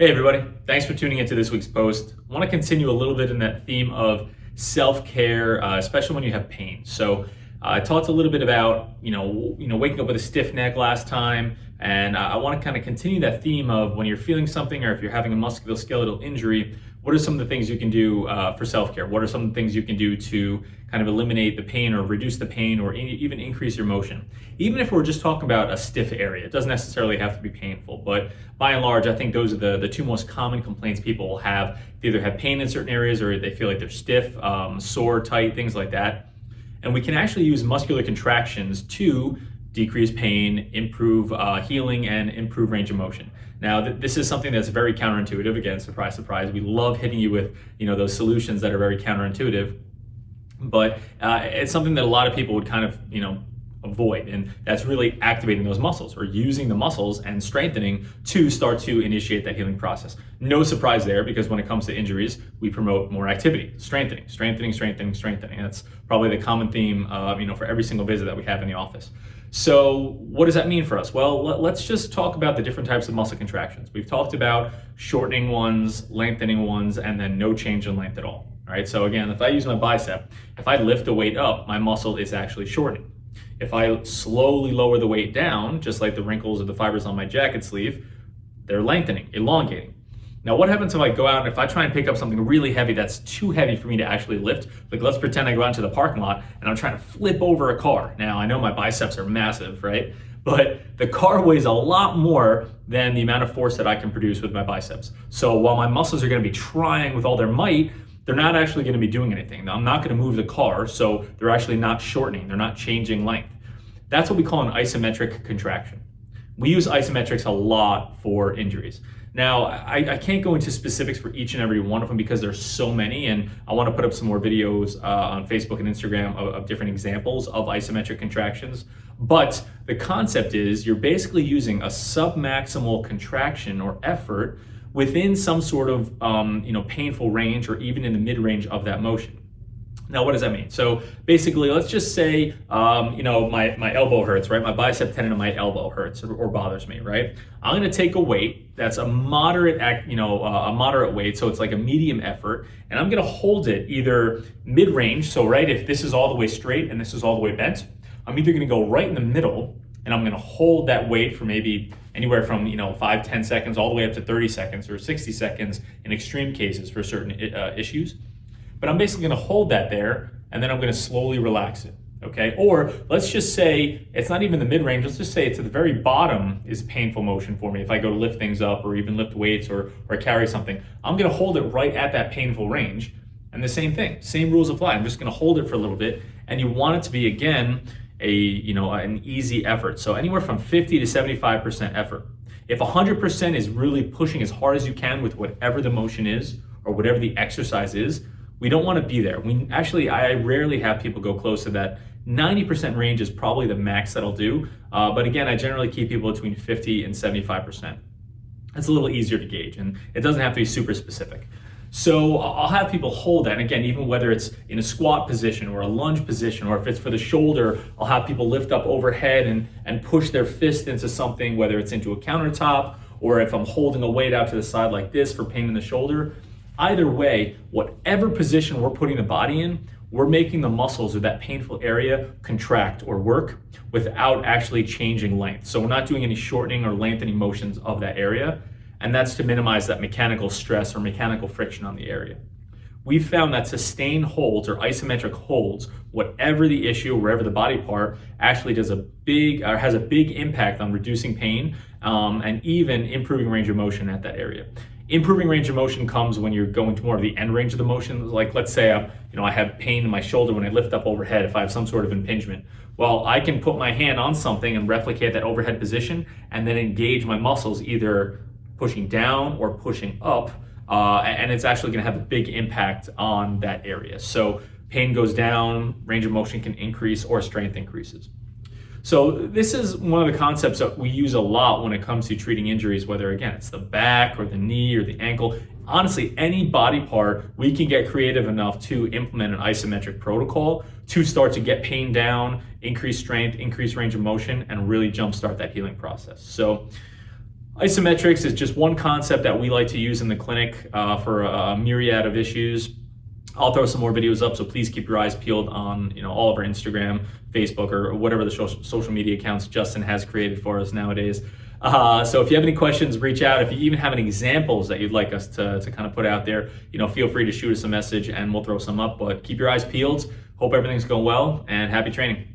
Hey everybody, thanks for tuning into this week's post. I want to continue a little bit in that theme of self-care, especially when you have pain. So I talked a little bit about, waking up with a stiff neck last time, and I want to kind of continue that theme of when you're feeling something or if you're having a musculoskeletal injury, what are some of the things you can do for self-care? What are some of the things you can do to kind of eliminate the pain or reduce the pain or even increase your motion? Even if we're just talking about a stiff area, it doesn't necessarily have to be painful, but by and large, I think those are the two most common complaints people will have. They either have pain in certain areas or they feel like they're stiff, sore, tight, things like that. And we can actually use muscular contractions to decrease pain, improve healing, and improve range of motion. Now, this is something that's very counterintuitive. Again, surprise, surprise. We love hitting you with those solutions that are very counterintuitive, but it's something that a lot of people would kind of avoid, and that's really activating those muscles or using the muscles and strengthening to start to initiate that healing process. No surprise there, because when it comes to injuries, we promote more activity, strengthening. That's probably the common theme, for every single visit that we have in the office. So what does that mean for us? Well, let's just talk about the different types of muscle contractions. We've talked about shortening ones, lengthening ones, and then no change in length at all. All right. So again, if I use my bicep, if I lift the weight up, my muscle is actually shortening. If I slowly lower the weight down, just like the wrinkles of the fibers on my jacket sleeve, they're lengthening, elongating. Now, what happens if I go out and if I try and pick up something really heavy that's too heavy for me to actually lift? Like, let's pretend I go out into the parking lot and I'm trying to flip over a car. Now, I know my biceps are massive, right? But the car weighs a lot more than the amount of force that I can produce with my biceps. So while my muscles are going to be trying with all their might, they're not actually going to be doing anything. Now, I'm not going to move the car, so they're actually not shortening. They're not changing length. That's what we call an isometric contraction. We use isometrics a lot for injuries. Now, I can't go into specifics for each and every one of them because there's so many, and I want to put up some more videos on Facebook and Instagram of different examples of isometric contractions. But the concept is you're basically using a submaximal contraction or effort within some sort of painful range or even in the mid-range of that motion. Now, what does that mean? So basically, let's just say, my elbow hurts, right? My bicep tendon of my elbow hurts or bothers me, right? I'm going to take a weight that's a moderate weight, so it's like a medium effort, and I'm going to hold it either mid-range. So, right, if this is all the way straight and this is all the way bent, I'm either going to go right in the middle, and I'm going to hold that weight for maybe anywhere from 5-10 seconds all the way up to 30 seconds or 60 seconds in extreme cases for certain issues. But I'm basically going to hold that there, and then I'm going to slowly relax it, okay? Or let's just say it's not even the mid-range. Let's just say it's at the very bottom is painful motion for me. If I go to lift things up or even lift weights or carry something, I'm going to hold it right at that painful range. And the same thing, same rules apply. I'm just going to hold it for a little bit, and you want it to be, again, an easy effort. So anywhere from 50 to 75% effort. If 100% is really pushing as hard as you can with whatever the motion is or whatever the exercise is, we don't want to be there. I rarely have people go close to that. 90% range is probably the max that I'll do. But again, I generally keep people between 50 and 75%. It's a little easier to gauge, and it doesn't have to be super specific. So I'll have people hold that. And again, even whether it's in a squat position or a lunge position, or if it's for the shoulder, I'll have people lift up overhead and push their fist into something, whether it's into a countertop, or if I'm holding a weight out to the side like this for pain in the shoulder. Either way, whatever position we're putting the body in, we're making the muscles or that painful area contract or work without actually changing length. So we're not doing any shortening or lengthening motions of that area, and that's to minimize that mechanical stress or mechanical friction on the area. We've found that sustained holds or isometric holds, whatever the issue, wherever the body part, actually has a big impact on reducing pain and even improving range of motion at that area. Improving range of motion comes when you're going to more of the end range of the motion. Like, let's say I have pain in my shoulder when I lift up overhead if I have some sort of impingement. Well, I can put my hand on something and replicate that overhead position and then engage my muscles either pushing down or pushing up, and it's actually going to have a big impact on that area. So pain goes down, range of motion can increase, or strength increases. So this is one of the concepts that we use a lot when it comes to treating injuries, whether again it's the back or the knee or the ankle. Honestly, any body part, we can get creative enough to implement an isometric protocol to start to get pain down, increase strength, increase range of motion, and really jumpstart that healing process. So Isometrics is just one concept that we like to use in the clinic for a myriad of issues. I'll throw some more videos up, so please keep your eyes peeled on all of our Instagram, Facebook, or whatever the social media accounts Justin has created for us nowadays. So if you have any questions, reach out. If you even have any examples that you'd like us to kind of put out there, feel free to shoot us a message and we'll throw some up. But keep your eyes peeled. Hope everything's going well, and happy training.